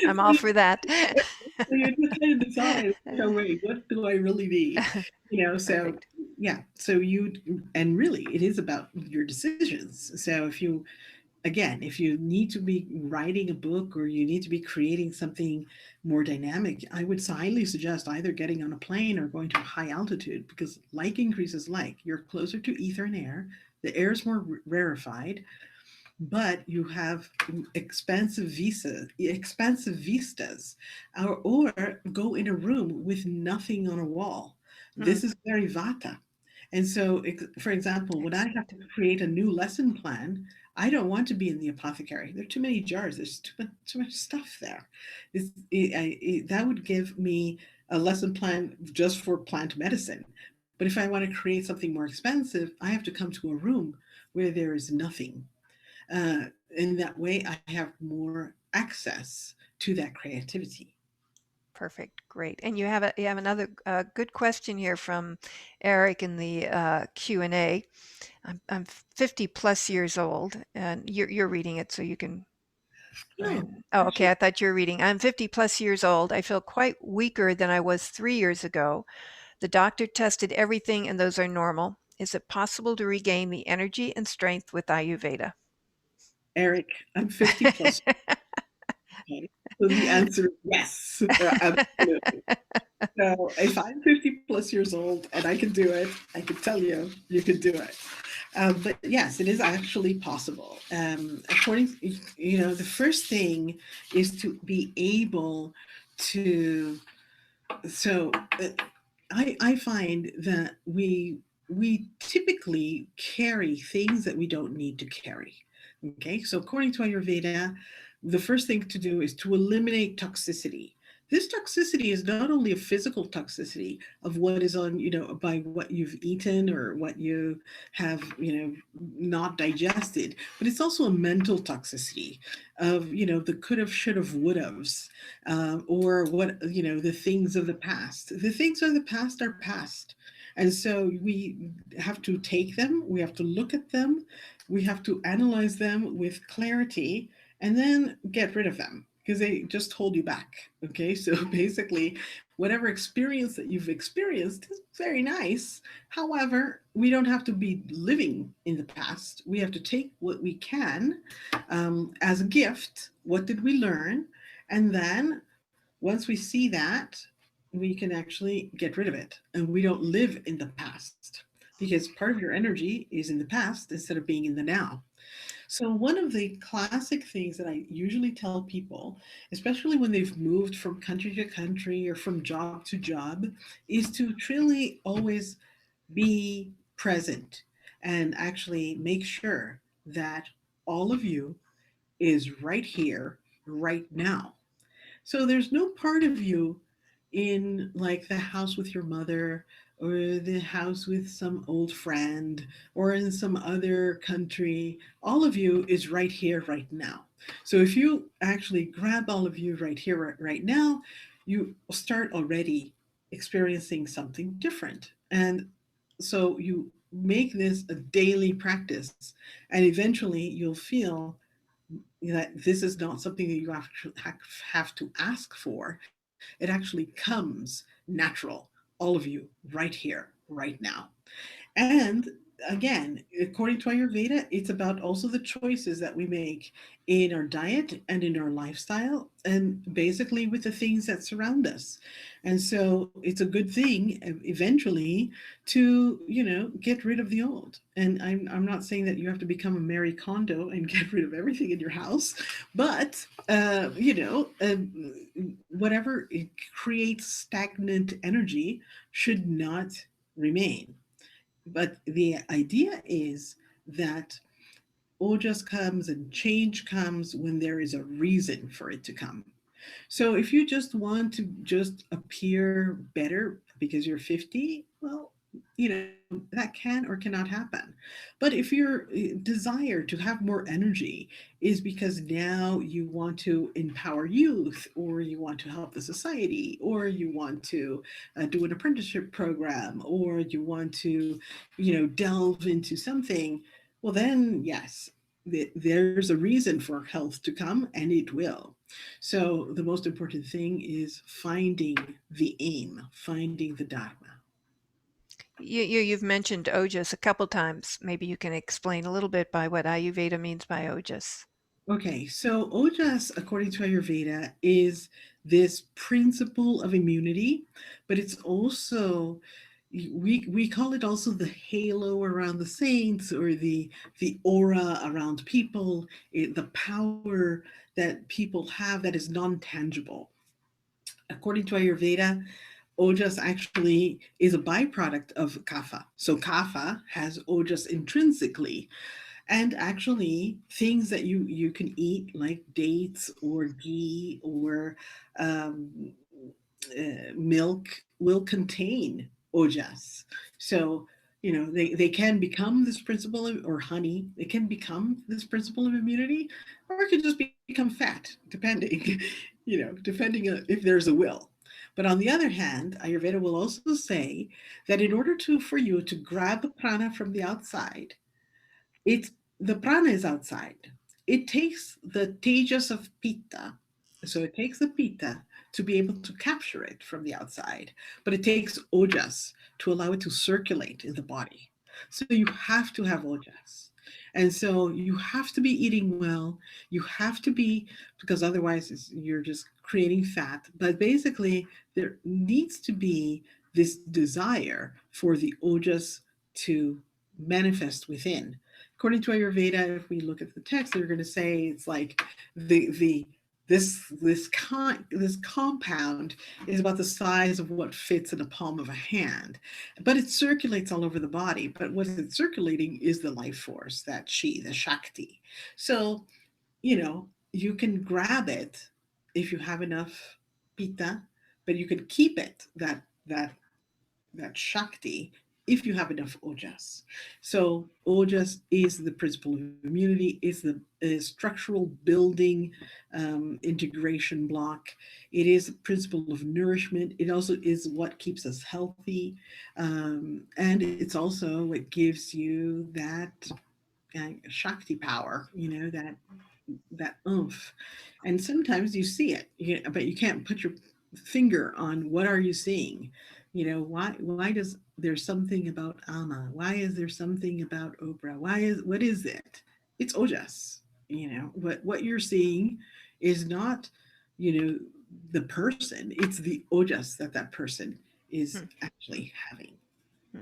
I'm all for that. So you just kind of decide, oh, wait, what do I really need? So Perfect. yeah, and really it is about your decisions. So if you need to be writing a book or you need to be creating something more dynamic, I would highly suggest either getting on a plane or going to a high altitude because like increases like. You're closer to ether and air. The air is more rarefied, but you have expansive vistas, or go in a room with nothing on a wall. Mm, This is very vata. And so, for example, when I have excellent. to create a new lesson plan, I don't want to be in the apothecary. There are too many jars. There's too much stuff there. That would give me a lesson plan just for plant medicine. But if I want to create something more expensive, I have to come to a room where there is nothing. In that way, I have more access to that creativity. Perfect. Great. And you have another good question here from Eric in the Q&A. I'm 50 plus years old, and you're reading it, so you can go ahead. No, Oh, okay. actually, I thought you were reading. I'm 50 plus years old. I feel quite weaker than I was 3 years ago. The doctor tested everything, and those are normal. Is it possible to regain the energy and strength with Ayurveda? Eric, I'm 50 plus. Okay? So the answer is yes, absolutely. So if I'm 50 plus years old and I can do it, I can tell you, you can do it. But yes, it is actually possible. The first thing is to be able to. So I find that we typically carry things that we don't need to carry. Okay, so according to Ayurveda, the first thing to do is to eliminate toxicity. This toxicity is not only a physical toxicity of what is on, by what you've eaten or what you have, not digested, but it's also a mental toxicity of, the could have, should have, would have's, or what, the things of the past. The things of the past are past. And so we have to take them, we have to look at them, we have to analyze them with clarity and then get rid of them because they just hold you back. Okay, so basically, whatever experience that you've experienced is very nice. However, we don't have to be living in the past. We have to take what we can as a gift. What did we learn? And then once we see that, we can actually get rid of it. And we don't live in the past because part of your energy is in the past instead of being in the now. So, one of the classic things that I usually tell people, especially when they've moved from country to country or from job to job, is to truly always be present and actually make sure that all of you is right here, right now. So there's no part of you in like the house with your mother or the house with some old friend or in some other country. All of you is right here, right now. So if you actually grab all of you right here, right now, you start already experiencing something different. And so you make this a daily practice, and eventually you'll feel that this is not something that you have to ask for. It actually comes natural, all of you, right here, right now. And again, according to Ayurveda, it's about also the choices that we make in our diet and in our lifestyle, and basically with the things that surround us. And so it's a good thing eventually to, get rid of the old. And I'm not saying that you have to become a Mary Kondo and get rid of everything in your house, but, whatever it creates stagnant energy should not remain. But the idea is that Ojas comes and change comes when there is a reason for it to come. So if you just want to just appear better because you're 50, well, that can or cannot happen. But if your desire to have more energy is because now you want to empower youth, or you want to help the society, or you want to do an apprenticeship program, or you want to, delve into something, well, then yes, there's a reason for health to come, and it will. So the most important thing is finding the aim, finding the dharma. You've mentioned Ojas a couple times. Maybe you can explain a little bit by what Ayurveda means by Ojas. Okay, so Ojas, according to Ayurveda, is this principle of immunity, but it's also, we call it also the halo around the saints, or the aura around people, the power that people have that is non-tangible. According to Ayurveda, Ojas actually is a byproduct of kapha. So kapha has ojas intrinsically, and actually things that you can eat like dates or ghee or um, milk will contain ojas. So they can become this principle of, or honey, they can become this principle of immunity, or it could just become fat, depending depending on if there's a will. But on the other hand, Ayurveda will also say that in order to for you to grab the prana from the outside, it's the prana is outside. It takes the tejas of pitta. So it takes the pitta to be able to capture it from the outside, but it takes ojas to allow it to circulate in the body. So you have to have ojas. And so you have to be eating well. You have to be, because otherwise you're just creating fat. But basically, there needs to be this desire for the ojas to manifest within. According to Ayurveda, if we look at the text, they're going to say it's like the this compound is about the size of what fits in the palm of a hand, but it circulates all over the body. But what it's circulating is the life force, that chi, the shakti. So you can grab it if you have enough pitta, but you can keep it, that shakti, if you have enough ojas. So ojas is the principle of immunity, is the structural building integration block. It is the principle of nourishment. It also is what keeps us healthy, and it's also what gives you that shakti power. That oomph. And sometimes you see it, but you can't put your finger on what are you seeing. Why does there's something about Alma? Why is there something about Oprah? What is it? It's Ojas. What you're seeing is not, you know, the person. It's the Ojas that person is Hmm. actually having. Hmm.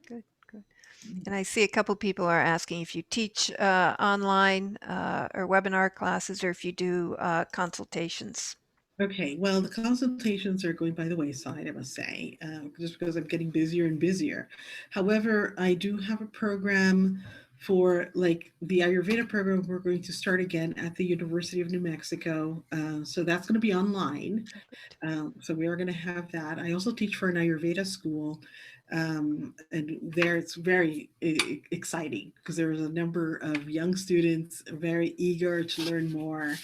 Good, good. And I see a couple people are asking if you teach online or webinar classes, or if you do consultations. Okay, well, the consultations are going by the wayside, I must say, just because I'm getting busier and busier. However, I do have a program for, like, the Ayurveda program. We're going to start again at the University of New Mexico. So that's going to be online. Oh, good. So we are going to have that. I also teach for an Ayurveda school. And there it's very exciting because there's a number of young students very eager to learn more.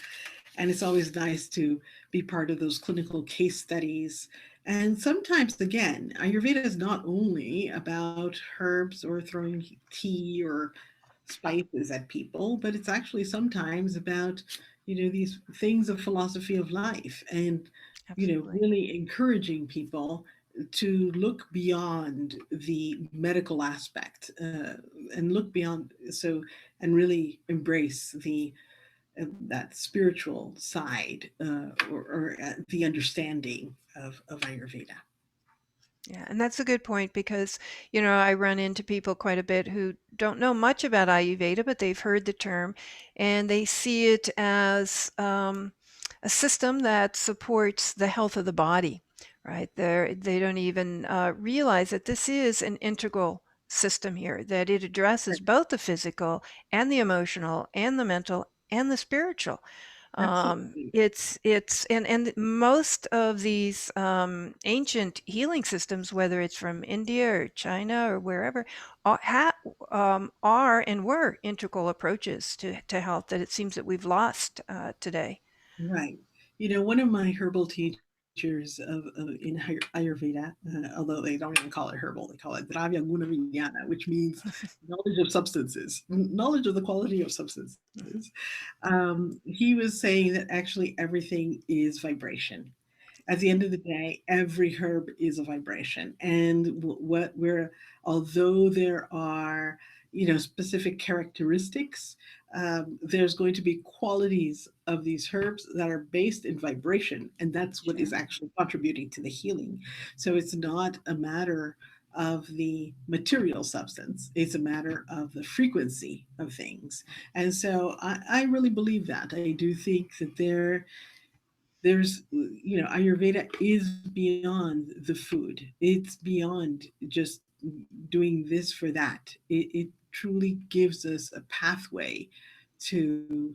And it's always nice to be part of those clinical case studies. And sometimes, again, Ayurveda is not only about herbs or throwing tea or spices at people, but it's actually sometimes about, these things of philosophy of life, and, Absolutely. really encouraging people to look beyond the medical aspect, and look beyond, and really embrace that spiritual side, or the understanding of Ayurveda. Yeah, and that's a good point because, I run into people quite a bit who don't know much about Ayurveda, but they've heard the term and they see it as a system that supports the health of the body, right? They don't even realize that this is an integral system here, that it addresses both the physical and the emotional and the mental and the spiritual. Absolutely. It's and most of these ancient healing systems, whether it's from India or China or wherever, are and were integral approaches to health that it seems that we've lost today. Right. One of my herbal teachers in Ayurveda, although they don't even call it herbal, they call it Dravya Guna Vijnana, which means knowledge of substances, knowledge of the quality of substances. He was saying that actually everything is vibration. At the end of the day, every herb is a vibration. And what we're, although there are, specific characteristics, there's going to be qualities of these herbs that are based in vibration. And that's what is Sure. actually contributing to the healing. So it's not a matter of the material substance, it's a matter of the frequency of things. And so I really believe that. I do think that there's Ayurveda is beyond the food, it's beyond just doing this for that. It truly gives us a pathway to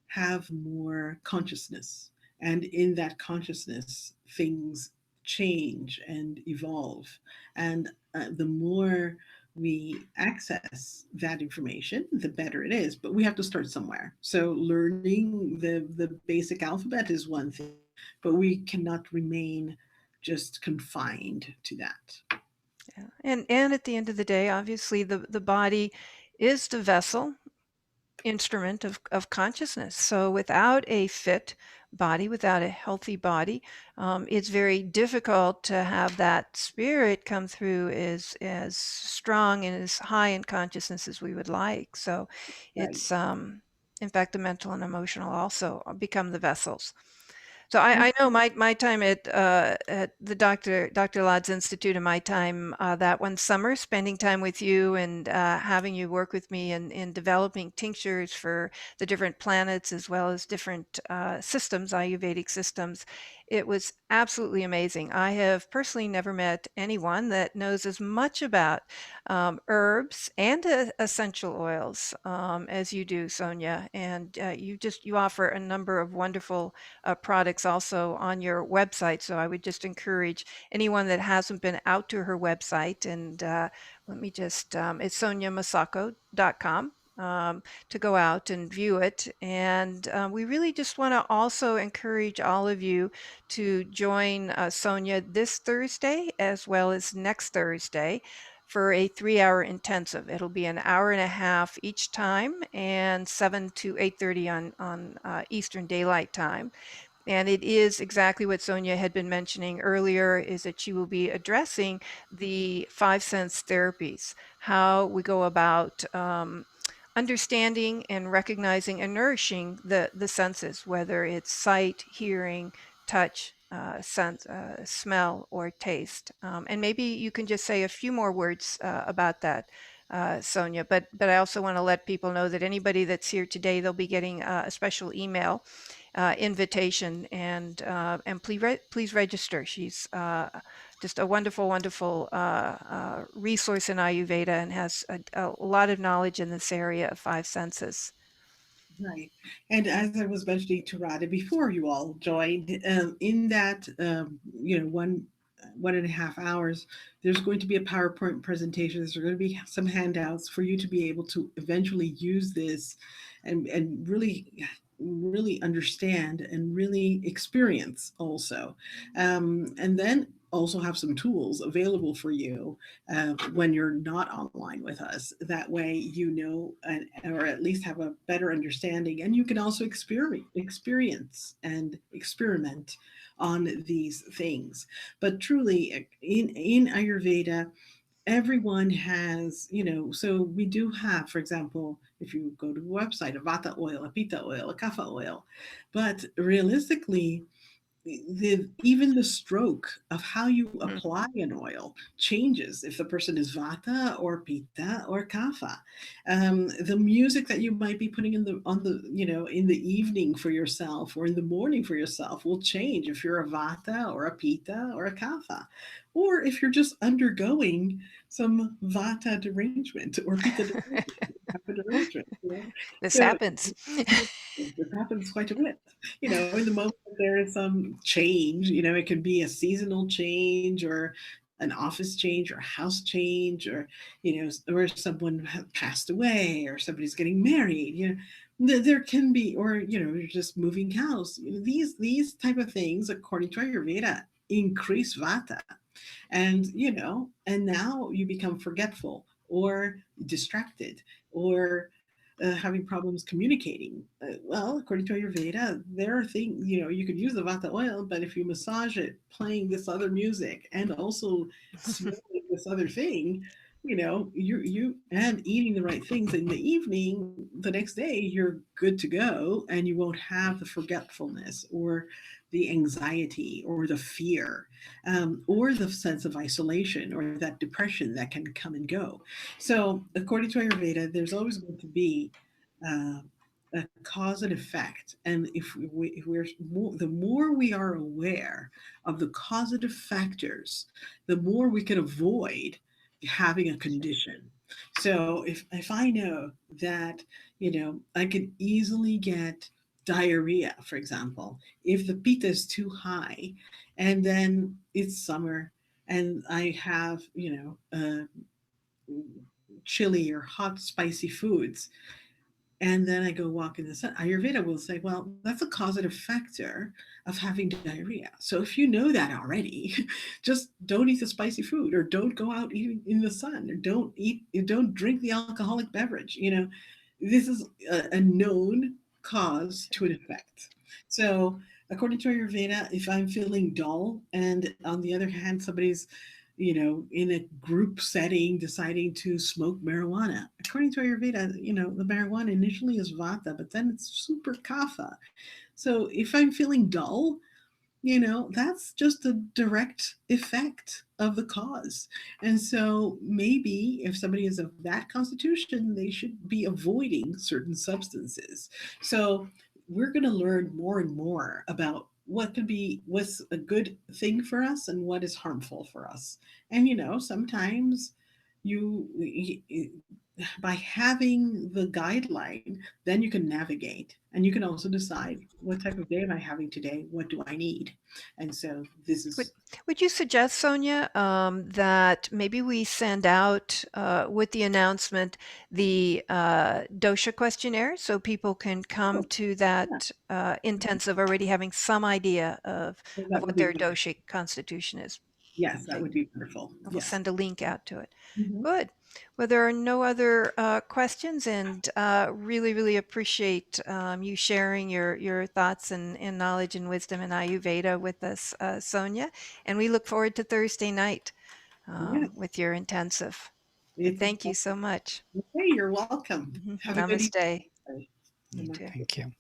have more consciousness, and in that consciousness things change and evolve. And the more we access that information, the better it is. But we have to start somewhere. So learning the basic alphabet is one thing, but we cannot remain just confined to that. Yeah. And at the end of the day, obviously the body is the vessel instrument of consciousness. So without a fit body, without a healthy body, it's very difficult to have that spirit come through as strong and as high in consciousness as we would like. So Right. it's in fact the mental and emotional also become the vessels. So I know my time at the Dr. Ladd's Institute and my time that one summer, spending time with you and having you work with me in developing tinctures for the different planets as well as different systems, Ayurvedic systems. It was absolutely amazing. I have personally never met anyone that knows as much about herbs and essential oils as you do, Sonia. And you offer a number of wonderful products also on your website. So I would just encourage anyone that hasn't been out to her website, and let me just, it's soniamasocco.com. To go out and view it. And we really just want to also encourage all of you to join Sonia this Thursday as well as next Thursday for a 3-hour intensive. It'll be an hour and a half each time and 7 to 8:30 on Eastern Daylight Time. And it is exactly what Sonia had been mentioning earlier, is that she will be addressing the 5 sense therapies, how we go about understanding and recognizing and nourishing the senses, whether it's sight, hearing, touch, sense, smell, or taste. And maybe you can just say a few more words about that, Sonia. But I also want to let people know that anybody that's here today, they'll be getting a special email invitation, and please register. She's just a wonderful, wonderful resource in Ayurveda and has a lot of knowledge in this area of 5 senses. Right. And as I was mentioning to Rada before you all joined, in that, 1.5 hours, there's going to be a PowerPoint presentation. There's going to be some handouts for you to be able to eventually use this and really really understand and really experience also. And then also have some tools available for you when you're not online with us. That way, or at least have a better understanding, and you can also experience and experiment on these things. But truly, in Ayurveda, everyone has, so we do have, for example, if you go to the website, a vata oil, a pitta oil, a kapha oil. But realistically, even the stroke of how you Mhm. apply an oil changes if the person is vata or pitta or kapha. The music that you might be putting in the on the in the evening for yourself or in the morning for yourself will change if you're a vata or a pitta or a kapha, or if you're just undergoing some vata derangement or pitta derangement, kapha derangement. This So happens. it happens quite a bit. In the moment there is some change, it could be a seasonal change or an office change or a house change or, or someone passed away or somebody's getting married, there can be, or, you're just moving house. These type of things, according to Ayurveda, increase vata. And now you become forgetful or distracted or having problems communicating. Well, according to Ayurveda, there are things, you could use the vata oil, but if you massage it playing this other music and also smelling this other thing, you and eating the right things in the evening, the next day you're good to go, and you won't have the forgetfulness or the anxiety or the fear, or the sense of isolation or that depression that can come and go. So, according to Ayurveda, there's always going to be uh, a cause and effect. And if we're more, the more we are aware of the causative factors, the more we can avoid having a condition. So if I know that, I could easily get diarrhea, for example, if the pitta is too high, and then it's summer and I have, chili or hot spicy foods, and then I go walk in the sun. Ayurveda will say, well, that's a causative factor of having diarrhea. So if you know that already, just don't eat the spicy food, or don't go out eating in the sun, or don't drink the alcoholic beverage. This is a known cause to an effect. So according to Ayurveda, if I'm feeling dull, and on the other hand, somebody's in a group setting deciding to smoke marijuana. According to Ayurveda, the marijuana initially is vata, but then it's super kapha. So if I'm feeling dull, that's just a direct effect of the cause. And so maybe if somebody is of that constitution, they should be avoiding certain substances. So we're going to learn more and more about what's a good thing for us and what is harmful for us. And sometimes you by having the guideline, then you can navigate, and you can also decide, what type of day am I having today? What do I need? And so this Would is, would you suggest, Sonia, that maybe we send out, with the announcement, the, dosha questionnaire so people can come oh, to yeah, that, intensive already having some idea so of that would what be their wonderful. doshic constitution is? Yes, that Okay. would be wonderful. We'll Yes. send a link out to it. Mhm. Good. Well, there are no other questions, and really, really appreciate you sharing your thoughts and knowledge and wisdom in Ayurveda with us, Sonia. And we look forward to Thursday night Yes, with your intensive. And it's thank you so much. okay. You're welcome. Have a good Namaste. evening. You too. Thank you.